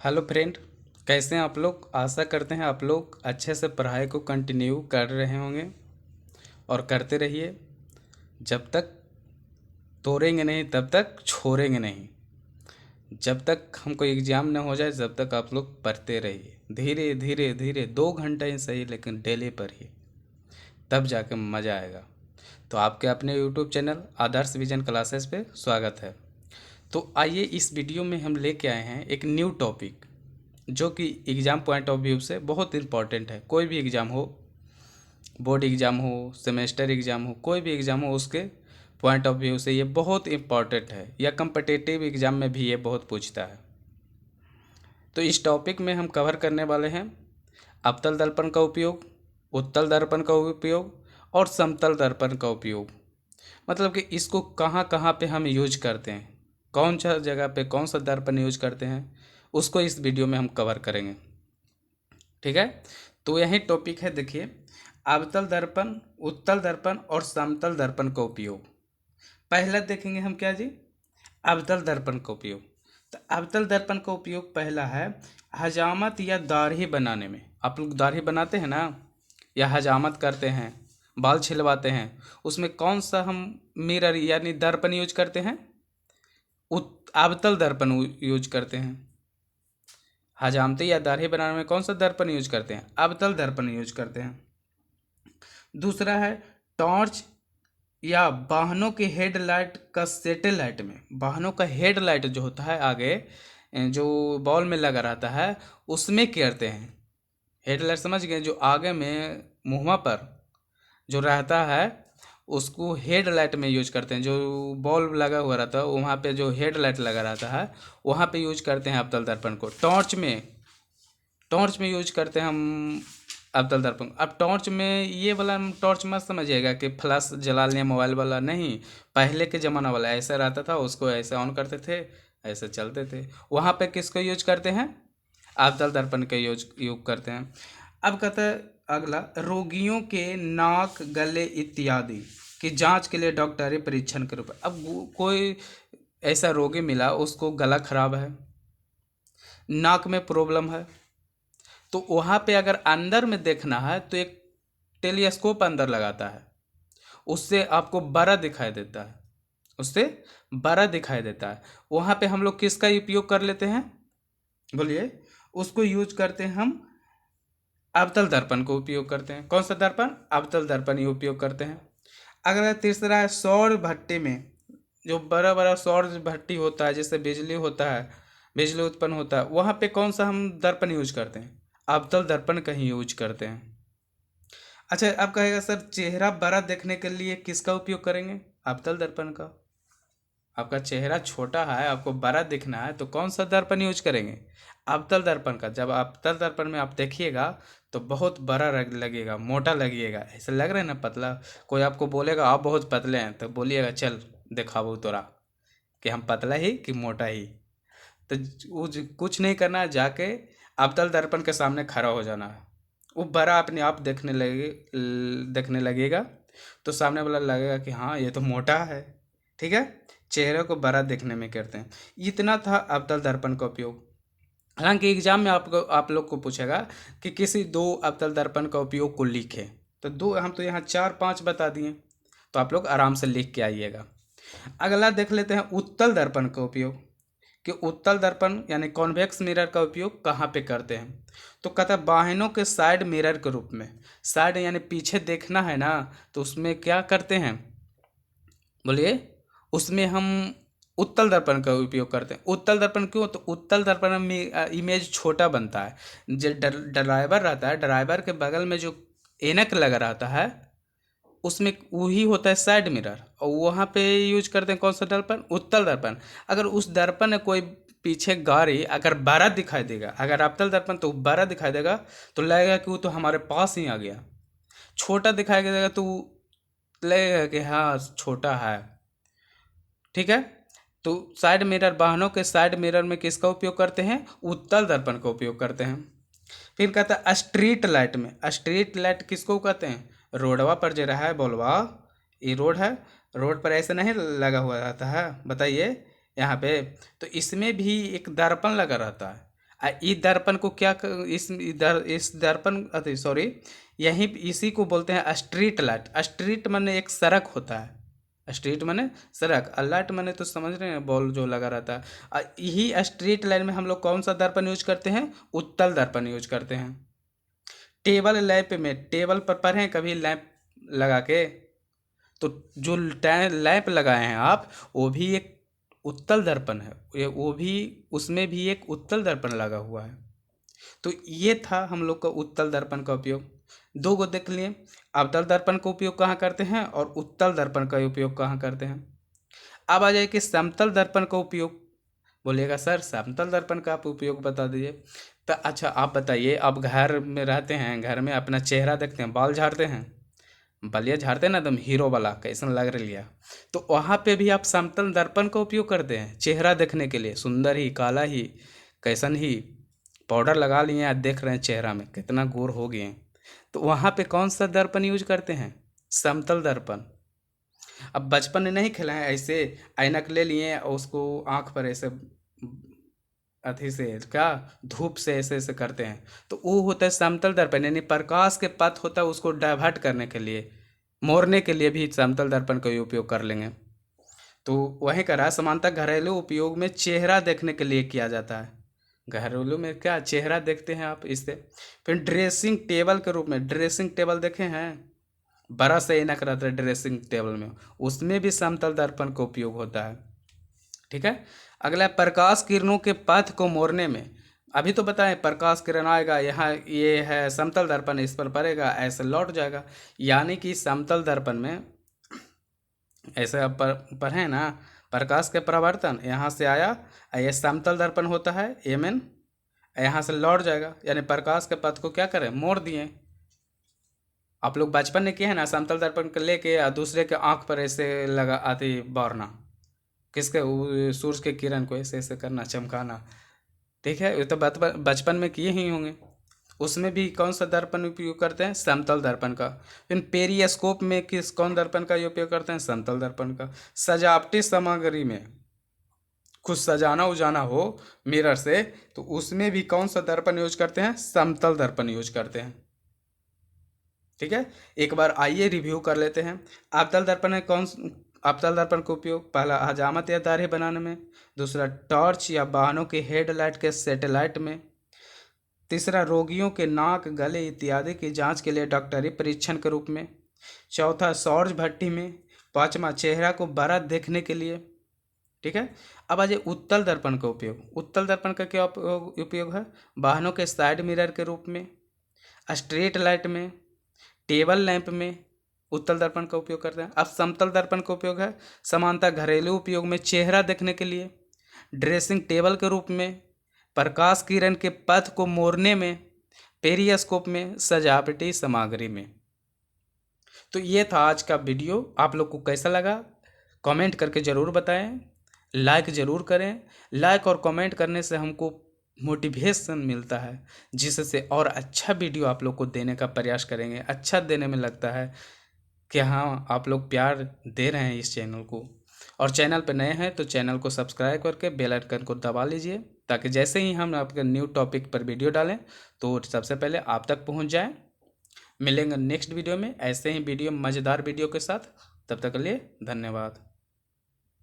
Hello friend. कैसे हैं आप लोग? आशा करते हैं आप लोग अच्छे से पढ़ाई को कंटिन्यू कर रहे होंगे और करते रहिए। जब तक तोड़ेंगे नहीं तब तक छोड़ेंगे नहीं। जब तक हमको एग्ज़ाम न हो जाए जब तक आप लोग पढ़ते रहिए। धीरे धीरे धीरे 2 घंटा ही सही लेकिन डेली पढ़िए, तब जाके मज़ा आएगा। तो आपके अपने यूट्यूब चैनल आदर्श विजन क्लासेस पे स्वागत है। तो आइए इस वीडियो में हम लेके आए हैं एक न्यू टॉपिक जो कि एग्ज़ाम पॉइंट ऑफ व्यू से बहुत इम्पॉर्टेंट है। कोई भी एग्ज़ाम हो, बोर्ड एग्ज़ाम हो, सेमेस्टर एग्ज़ाम हो, कोई भी एग्ज़ाम हो, उसके पॉइंट ऑफ व्यू से ये बहुत इम्पॉर्टेंट है, या कम्पिटिटिव एग्ज़ाम में भी ये बहुत पूछता है। तो इस टॉपिक में हम कवर करने वाले हैं अवतल दर्पण का उपयोग, उत्तल दर्पण का उपयोग और समतल दर्पण का उपयोग। मतलब कि इसको कहाँ कहाँ पे हम यूज करते हैं, कौन सा जगह पे कौन सा दर्पण यूज करते हैं, उसको इस वीडियो में हम कवर करेंगे। ठीक है, तो यही टॉपिक है। देखिए, अवतल दर्पण, उत्तल दर्पण और समतल दर्पण का उपयोग। पहला देखेंगे हम क्या जी? अवतल दर्पण का उपयोग। तो अवतल दर्पण का उपयोग पहला है हजामत या दाढ़ी बनाने में। आप लोग दाढ़ी बनाते हैं ना, या हजामत करते हैं, बाल छिलवाते हैं, उसमें कौन सा हम मिरर यानी दर्पण यूज करते हैं? अवतल दर्पण यूज करते हैं। हजामती या दाढ़ी बनाने में कौन सा दर्पण यूज करते हैं? अवतल दर्पण यूज करते हैं। दूसरा है टॉर्च या वाहनों के हेडलाइट का सैटेलाइट में। वाहनों का हेडलाइट जो होता है आगे, जो बॉल में लगा रहता है, उसमें करते हैं। हेडलाइट समझ गए? जो आगे में मुहवा पर जो रहता है उसको हेडलाइट में यूज करते हैं। जो बॉल लगा हुआ रहता है वहाँ पे जो हेडलाइट लगा रहता है वहाँ पे यूज करते हैं अवतल दर्पण को। टॉर्च में यूज करते हैं हम अवतल दर्पण। अब टॉर्च में ये वाला टॉर्च मत समझिएगा कि फ्लैश जला लिया मोबाइल वाला, नहीं। पहले के ज़माना वाला ऐसा रहता था, उसको ऐसे ऑन करते थे, ऐसे चलते थे। वहाँ पे किसको यूज करते हैं? अवतल दर्पण का यूज करते हैं। अब कहता है अगला, रोगियों के नाक, गले इत्यादि की जांच के लिए डॉक्टरी परीक्षण के रूप में। अब कोई ऐसा रोगी मिला, उसको गला खराब है, नाक में प्रॉब्लम है, तो वहाँ पे अगर अंदर में देखना है तो एक टेलीस्कोप अंदर लगाता है, उससे आपको बड़ा दिखाई देता है, उससे बड़ा दिखाई देता है। वहाँ पे हम लोग किसका उपयोग कर लेते हैं? बोलिए। उसको यूज करते हैं हम अवतल दर्पण को उपयोग करते हैं। कौन सा दर्पण? अवतल दर्पण ही उपयोग करते हैं। अगला तीसरा है सौर भट्टी में। जो बड़ा बड़ा सौर भट्टी होता है, जैसे बिजली होता है, बिजली उत्पन्न होता है, वहाँ पे कौन सा हम दर्पण यूज करते हैं? अवतल दर्पण का ही यूज करते हैं। अच्छा, अब कहेगा सर चेहरा बड़ा देखने के लिए किसका उपयोग करेंगे? अवतल दर्पण का। आपका चेहरा छोटा है, आपको बड़ा दिखना है, तो कौन सा दर्पण यूज करेंगे? अवतल दर्पण का। जब अवतल दर्पण में आप देखिएगा तो बहुत बड़ा लगेगा, मोटा लगेगा। ऐसा लग रहा है ना पतला। कोई आपको बोलेगा आप बहुत पतले हैं, तो बोलिएगा चल दिखाबो तोरा कि हम पतला ही कि मोटा ही। तो कुछ नहीं करना है, जाके अवतल दर्पण के सामने खड़ा हो जाना है। वो बड़ा अपने आप देखने लगेगा, तो सामने वाला लगेगा कि हाँ ये तो मोटा है। ठीक है, चेहरे को बड़ा देखने में करते हैं। इतना था अवतल दर्पण का उपयोग। हालांकि एग्जाम में आप लोग को पूछेगा कि किसी दो अवतल दर्पण का उपयोग को लिखें, तो दो हम तो यहाँ 4-5 बता दिए, तो आप लोग आराम से लिख के आइएगा। अगला देख लेते हैं उत्तल दर्पण का उपयोग, कि उत्तल दर्पण यानी कॉन्वेक्स मिरर का उपयोग कहाँ पे करते हैं। तो कहता है वाहनों के साइड मिरर के रूप में। साइड यानी पीछे देखना है ना, तो उसमें क्या करते हैं? बोलिए। उसमें हम उत्तल दर्पण का उपयोग करते हैं। उत्तल दर्पण क्यों? तो उत्तल दर्पण में इमेज छोटा बनता है। जो ड्राइवर रहता है, ड्राइवर के बगल में जो ऐनक लगा रहता है, उसमें वही होता है साइड मिरर, और वहाँ पे यूज करते हैं कौन सा दर्पण? उत्तल दर्पण। अगर उस दर्पण में कोई पीछे गाड़ी अगर बड़ा दिखाई देगा, अगर अवतल दर्पण तो बड़ा दिखाई देगा, तो लगेगा कि वो तो हमारे पास ही आ गया। छोटा दिखाई देगा तो लगेगा कि हाँ छोटा है। ठीक है, तो साइड मिरर, वाहनों के साइड मिरर में किसका उपयोग करते हैं? उत्तल दर्पण का उपयोग करते हैं। फिर कहता है स्ट्रीट लाइट में। स्ट्रीट लाइट किसको कहते हैं? रोडवा पर जो रहा है बोलवा, ये रोड है, रोड पर ऐसे नहीं लगा हुआ रहता है, बताइए यहाँ पे। तो इसमें भी एक दर्पण लगा रहता है। इस दर्पण को इस दर्पण अरे सॉरी, यही इसी को बोलते हैं स्ट्रीट लाइट। स्ट्रीट माने एक सड़क होता है, स्ट्रीट माने सड़क, और लाइट माने तो समझ रहे हैं बॉल जो लगा रहता है। यही स्ट्रीट लाइट में हम लोग कौन सा दर्पण यूज करते हैं? उत्तल दर्पण यूज करते हैं। टेबल लैंप में, टेबल पर पढ़े कभी लैंप लगा के? तो जो लैंप लगाए हैं आप, वो भी एक उत्तल दर्पण है, वो भी, उसमें भी एक उत्तल दर्पण लगा हुआ है। तो ये था हम लोग का उत्तल दर्पण का उपयोग। दो गो देख लिए, अवतल दर्पण का उपयोग कहाँ करते हैं और उत्तल दर्पण का उपयोग कहाँ करते हैं। अब आ जाए कि समतल दर्पण का उपयोग। बोलिएगा सर समतल दर्पण का आप उपयोग बता दीजिए। तो अच्छा आप बताइए, आप घर में रहते हैं, घर में अपना चेहरा देखते हैं, बाल झाड़ते हैं, बलिया झाड़ते हैं ना एकदम हीरो वाला, कैसन लग रही है, तो वहाँ पे भी आप समतल दर्पण का उपयोग करते हैं चेहरा देखने के लिए, सुंदर ही, काला ही, कैसन ही, पाउडर लगा लिए हैं, देख रहे हैं चेहरा में कितना गोर हो गए हैं, तो वहाँ पे कौन सा दर्पण यूज करते हैं? समतल दर्पण। अब बचपन में नहीं खेला है ऐसे, ऐनक ले लिए और उसको आँख पर ऐसे अथी से क्या, धूप से ऐसे ऐसे करते हैं, तो वो होता है समतल दर्पण, यानी प्रकाश के पथ होता है उसको डाइवर्ट करने के लिए, मोड़ने के लिए भी समतल दर्पण का ही उपयोग कर लेंगे। तो वही करा, समानतः घरेलू उपयोग में चेहरा देखने के लिए किया जाता है। घरेलू में क्या चेहरा देखते हैं आप इससे। फिर ड्रेसिंग टेबल के रूप में, ड्रेसिंग टेबल देखे हैं, बड़ा सा ऐनक रहता है ड्रेसिंग टेबल में, उसमें भी समतल दर्पण का उपयोग होता है। ठीक है। अगला है प्रकाश किरणों के पथ को मोड़ने में। अभी तो बताएं प्रकाश किरण आएगा यहाँ, ये है समतल दर्पण, इस पर पड़ेगा ऐसे लौट जाएगा, यानी कि समतल दर्पण में ऐसे आप पढ़ें ना, प्रकाश के परावर्तन यहाँ से आया, ये समतल दर्पण होता है एमएन, यहाँ से लौट जाएगा, यानी प्रकाश के पथ को क्या करें, मोड़ दिए। आप लोग बचपन में किए हैं ना, समतल दर्पण को लेके दूसरे के आंख पर ऐसे लगा आती बारना, किसके सूरज के किरण को ऐसे ऐसे करना, चमकाना। ठीक है, ये तो बचपन में किए ही होंगे। उसमें भी कौन सा दर्पण उपयोग करते हैं? समतल दर्पण का। फिर पेरिस्कोप में कौन दर्पण का उपयोग करते हैं? समतल दर्पण का। सजावटी सामग्री में कुछ सजाना उजाना हो मिरर से, तो उसमें भी कौन सा दर्पण यूज करते हैं? समतल दर्पण यूज करते हैं। ठीक है, एक बार आइए रिव्यू कर लेते हैं। अवतल दर्पण में अवतल दर्पण का उपयोग, पहला हजामत या दाढ़ी बनाने में, दूसरा टॉर्च या वाहनों के हेडलाइट के सैटेलाइट में, तीसरा रोगियों के नाक, गले इत्यादि की जांच के लिए डॉक्टरी परीक्षण के रूप में, चौथा सौर भट्टी में, पांचवा चेहरा को बड़ा देखने के लिए। ठीक है। अब आ जाए उत्तल दर्पण का उपयोग। उत्तल दर्पण का क्या उपयोग है? वाहनों के साइड मिरर के रूप में, स्ट्रीट लाइट में, टेबल लैंप में उत्तल दर्पण का उपयोग करते हैं। अब समतल दर्पण का उपयोग है समानतः घरेलू उपयोग में चेहरा देखने के लिए, ड्रेसिंग टेबल के रूप में, प्रकाश किरण के पथ को मोड़ने में, पेरिस्कोप में, सजावटी सामग्री में। तो ये था आज का वीडियो। आप लोग को कैसा लगा कमेंट करके ज़रूर बताएं, लाइक ज़रूर करें। लाइक और कमेंट करने से हमको मोटिवेशन मिलता है, जिससे और अच्छा वीडियो आप लोग को देने का प्रयास करेंगे। अच्छा देने में लगता है कि हाँ आप लोग प्यार दे रहे हैं इस चैनल को। और चैनल पर नए हैं तो चैनल को सब्सक्राइब करके बेल आइकन को दबा लीजिए, ताकि जैसे ही हम आपके न्यू टॉपिक पर वीडियो डालें तो सबसे पहले आप तक पहुंच जाए। मिलेंगे नेक्स्ट वीडियो में ऐसे ही वीडियो, मज़ेदार वीडियो के साथ। तब तक के लिए धन्यवाद।